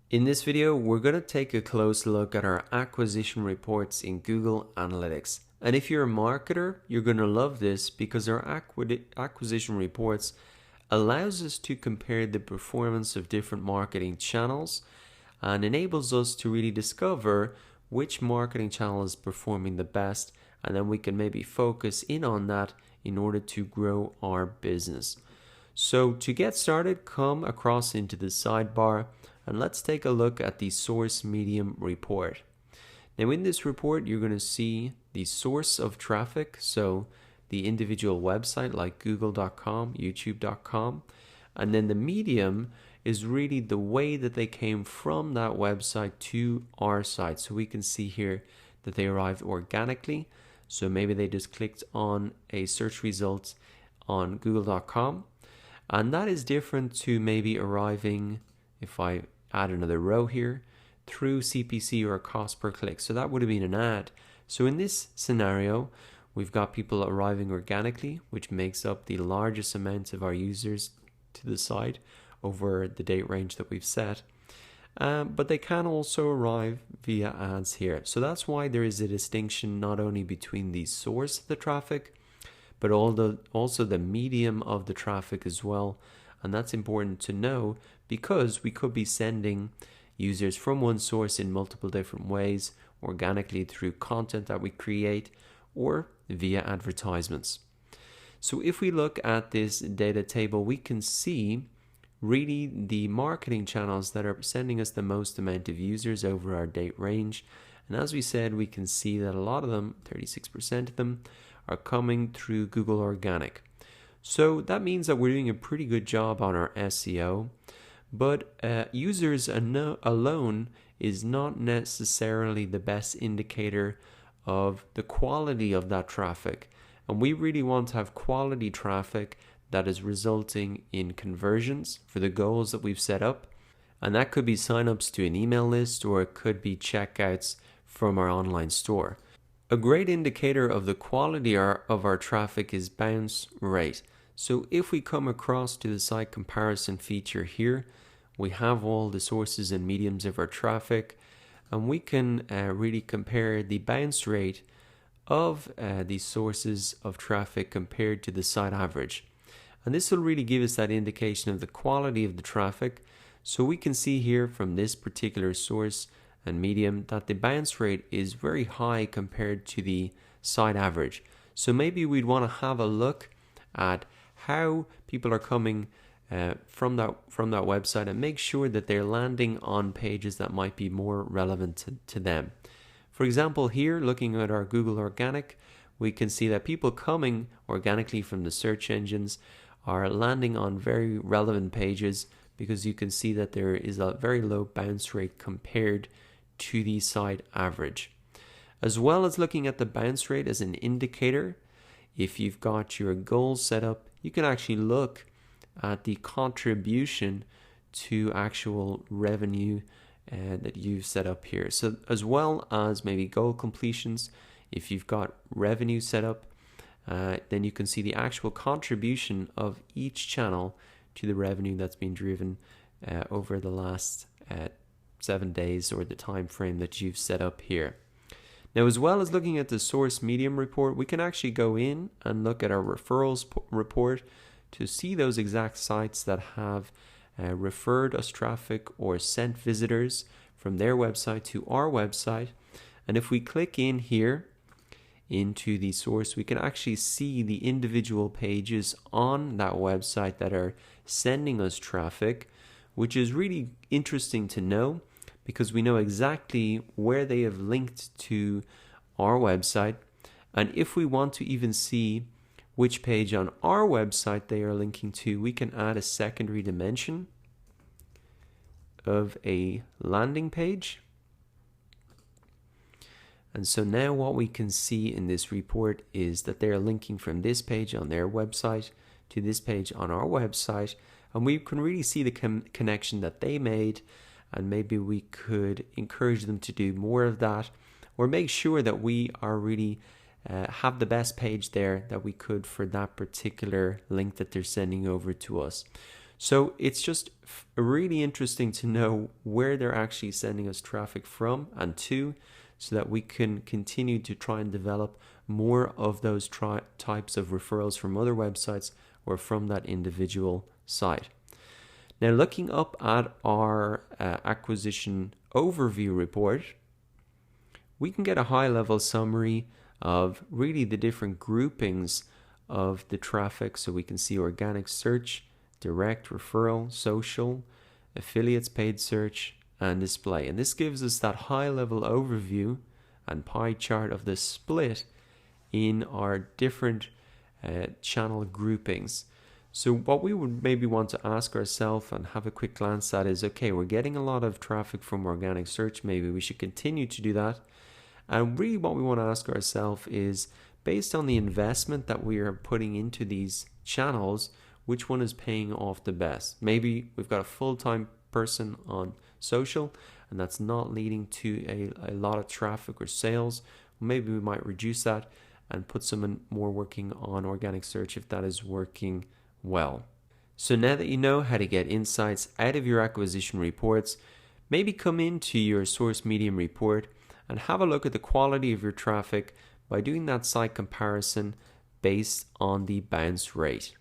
In this video, we're going to take a close look at our acquisition reports in Google Analytics. And if you're a marketer, you're going to love this because our acquisition reports allows us to compare the performance of different marketing channels and enables us to really discover which marketing channel is performing the best, and then we can maybe focus in on that in order to grow our business. So to get started, come across into the sidebar and let's take a look at the source medium report. Now in this report, you're going to see the source of traffic, so the individual website like google.com, youtube.com, and then the medium is really the way that they came from that website to our site. So we can see here that they arrived organically. So maybe they just clicked on a search result on google.com, and that is different to maybe arriving, if I add another row here, through CPC or cost per click. So that would have been an ad. So in this scenario, we've got people arriving organically, which makes up the largest amount of our users to the site over the date range that we've set. But they can also arrive via ads here. So that's why there is a distinction not only between the source of the traffic, but also the medium of the traffic as well. And that's important to know because we could be sending users from one source in multiple different ways, organically through content that we create or via advertisements. So if we look at this data table, we can see really the marketing channels that are sending us the most amount of users over our date range. And as we said, we can see that a lot of them, 36% of them, are coming through Google Organic. So that means that we're doing a pretty good job on our SEO, but users alone is not necessarily the best indicator of the quality of that traffic. And we really want to have quality traffic that is resulting in conversions for the goals that we've set up. And that could be signups to an email list, or it could be checkouts from our online store. A great indicator of the quality of our traffic is bounce rate. So if we come across to the site comparison feature here, we have all the sources and mediums of our traffic, and we can really compare the bounce rate of these sources of traffic compared to the site average. And this will really give us that indication of the quality of the traffic. So we can see here from this particular source and medium that the bounce rate is very high compared to the site average. So maybe we'd want to have a look at how people are coming from that website and make sure that they're landing on pages that might be more relevant to them. For example, here looking at our Google Organic, we can see that people coming organically from the search engines are landing on very relevant pages, because you can see that there is a very low bounce rate compared to the site average. As well as looking at the bounce rate as an indicator, if you've got your goals set up, you can actually look at the contribution to actual revenue that you've set up here. So as well as maybe goal completions, if you've got revenue set up, then you can see the actual contribution of each channel to the revenue that's been driven over the last 7 days, or the time frame that you've set up here. Now, as well as looking at the source medium report, we can actually go in and look at our referrals report to see those exact sites that have referred us traffic or sent visitors from their website to our website. And if we click in here into the source, we can actually see the individual pages on that website that are sending us traffic, which is really interesting to know, because we know exactly where they have linked to our website. And if we want to even see which page on our website they are linking to, we can add a secondary dimension of a landing page. And so now what we can see in this report is that they're linking from this page on their website to this page on our website. And we can really see the connection that they made, and maybe we could encourage them to do more of that, or make sure that we are really have the best page there that we could for that particular link that they're sending over to us. So it's just really interesting to know where they're actually sending us traffic from and to, so that we can continue to try and develop more of those types of referrals from other websites or from that individual site. Now, looking up at our acquisition overview report, we can get a high-level summary of really the different groupings of the traffic. So we can see organic search, direct, referral, social, affiliates, paid search, and display. And this gives us that high-level overview and pie chart of the split in our different channel groupings. So what we would maybe want to ask ourselves and have a quick glance at is, okay, we're getting a lot of traffic from organic search. Maybe we should continue to do that. And really what we want to ask ourselves is, based on the investment that we are putting into these channels, which one is paying off the best? Maybe we've got a full-time person on social and that's not leading to a lot of traffic or sales. Maybe we might reduce that and put someone more working on organic search if that is working well. So now that you know how to get insights out of your acquisition reports, maybe come into your source medium report and have a look at the quality of your traffic by doing that site comparison based on the bounce rate.